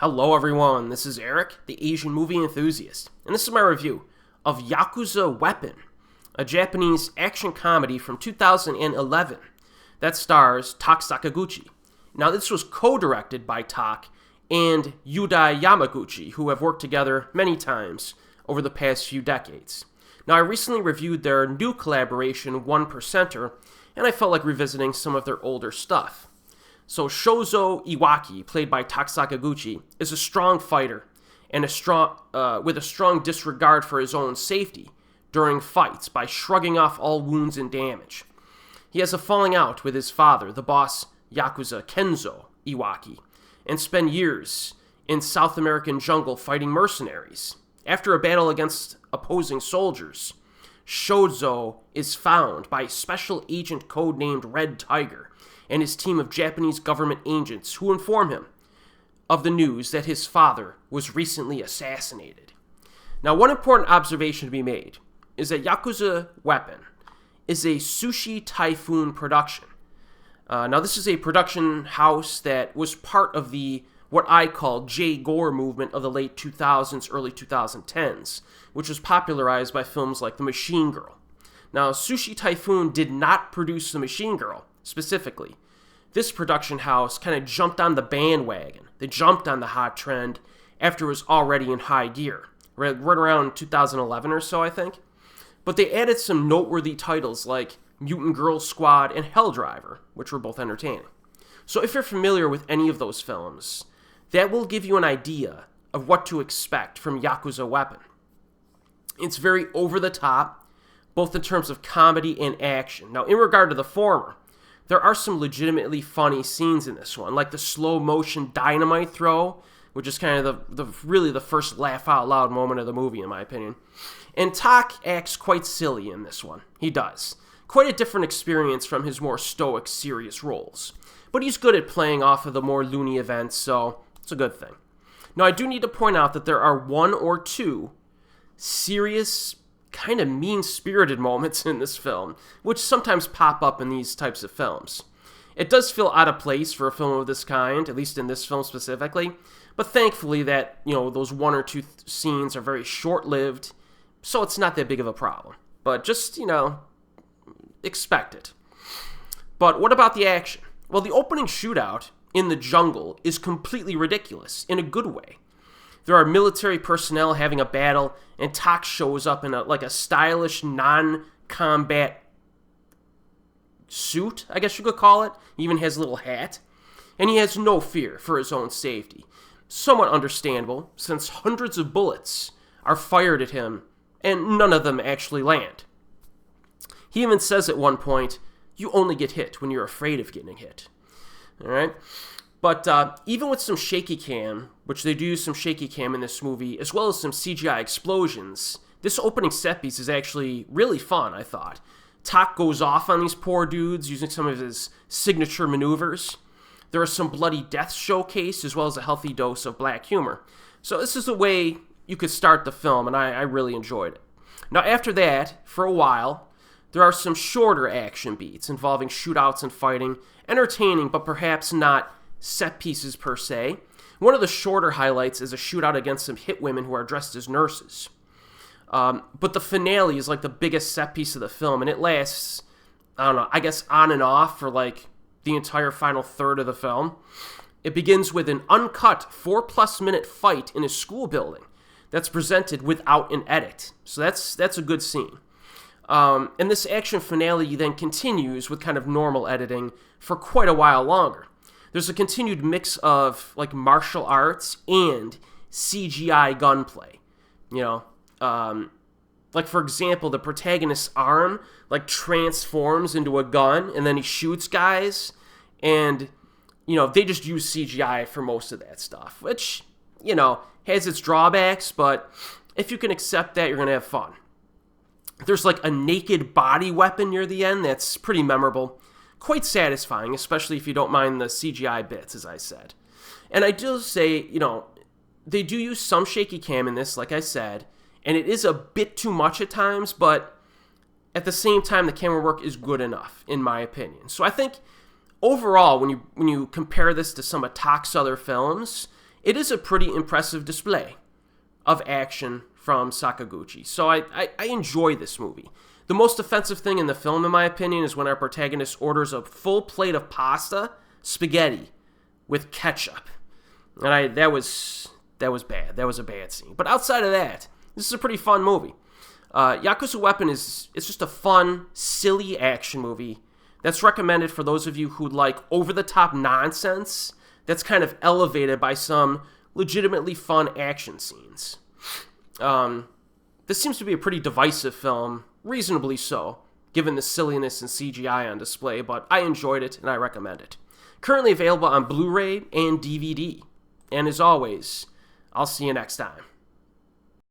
Hello everyone, this is Erik, the Asian movie enthusiast, and this is my review of Yakuza Weapon, a Japanese action comedy from 2011 that stars Tak Sakaguchi. Now this was co-directed by Tak and Yudai Yamaguchi, who have worked together many times over the past few decades. Now I recently reviewed their new collaboration, 1%er, and I felt like revisiting some of their older stuff. So Shozo Iwaki, played by Tak Sakaguchi, is a strong fighter and with a strong disregard for his own safety during fights by shrugging off all wounds and damage. He has a falling out with his father, the boss Yakuza Kenzo Iwaki, and spend years in South American jungle fighting mercenaries. After a battle against opposing soldiers, Shozo is found by special agent codenamed Red Tiger and his team of Japanese government agents who inform him of the news that his father was recently assassinated. Now, one important observation to be made is that Yakuza Weapon is a Sushi Typhoon production. Now, this is a production house that was part of the what I call J-Gore movement of the late 2000s, early 2010s, which was popularized by films like The Machine Girl. Now, Sushi Typhoon did not produce The Machine Girl, specifically. This production house kind of jumped on the bandwagon. They jumped on the hot trend after it was already in high gear, right around 2011 or so, I think. But they added some noteworthy titles like Mutant Girl Squad and Hell Driver, which were both entertaining. So if you're familiar with any of those films, that will give you an idea of what to expect from Yakuza Weapon. It's very over the top, both in terms of comedy and action. Now, in regard to the former, there are some legitimately funny scenes in this one, like the slow motion dynamite throw, which is kind of really the first laugh out loud moment of the movie, in my opinion. And Tak acts quite silly in this one. He does. Quite a different experience from his more stoic, serious roles. But he's good at playing off of the more loony events, so it's a good thing. Now, I do need to point out that there are one or two serious, kind of mean-spirited moments in this film, which sometimes pop up in these types of films. It does feel out of place for a film of this kind, at least in this film specifically, but thankfully that, those one or two scenes are very short-lived, so it's not that big of a problem. But just, expect it. But what about the action? Well, the opening shootout in the jungle is completely ridiculous, in a good way. There are military personnel having a battle, and Tak shows up in a stylish, non-combat suit, I guess you could call it. He even has a little hat. And he has no fear for his own safety. Somewhat understandable, since hundreds of bullets are fired at him, and none of them actually land. He even says at one point, "You only get hit when you're afraid of getting hit." All right? But even with some shaky cam, which they do use some shaky cam in this movie, as well as some CGI explosions, this opening set piece is actually really fun, I thought. Tak goes off on these poor dudes using some of his signature maneuvers. There are some bloody deaths showcased, as well as a healthy dose of black humor. So this is the way you could start the film, and I really enjoyed it. Now after that, for a while, there are some shorter action beats involving shootouts and fighting, entertaining but perhaps not set pieces per se. One of the shorter highlights is a shootout against some hit women who are dressed as nurses. But the finale is like the biggest set piece of the film, and it lasts, I guess on and off for like the entire final third of the film. It begins with an uncut 4+ minute fight in a school building that's presented without an edit. So that's a good scene. And this action finale then continues with kind of normal editing for quite a while longer. There's a continued mix of like martial arts and CGI gunplay. Like for example, the protagonist's arm like transforms into a gun and then he shoots guys, and they just use CGI for most of that stuff, which has its drawbacks, but if you can accept that, you're gonna have fun. There's like a naked body weapon near the end that's pretty memorable. Quite satisfying, especially if you don't mind the CGI bits, as I said. And I do say, they do use some shaky cam in this, like I said, and it is a bit too much at times, but at the same time, the camera work is good enough, in my opinion. So I think overall, when you compare this to some of Tak's other films, it is a pretty impressive display of action from Sakaguchi. So I enjoy this movie. The most offensive thing in the film, in my opinion, is when our protagonist orders a full plate of pasta, spaghetti, with ketchup. And that was bad. That was a bad scene. But outside of that, this is a pretty fun movie. Yakuza Weapon it's just a fun, silly action movie that's recommended for those of you who like over-the-top nonsense that's kind of elevated by some legitimately fun action scenes. This seems to be a pretty divisive film, reasonably so, given the silliness and CGI on display, but I enjoyed it and I recommend it. Currently available on Blu-ray and DVD. And as always, I'll see you next time.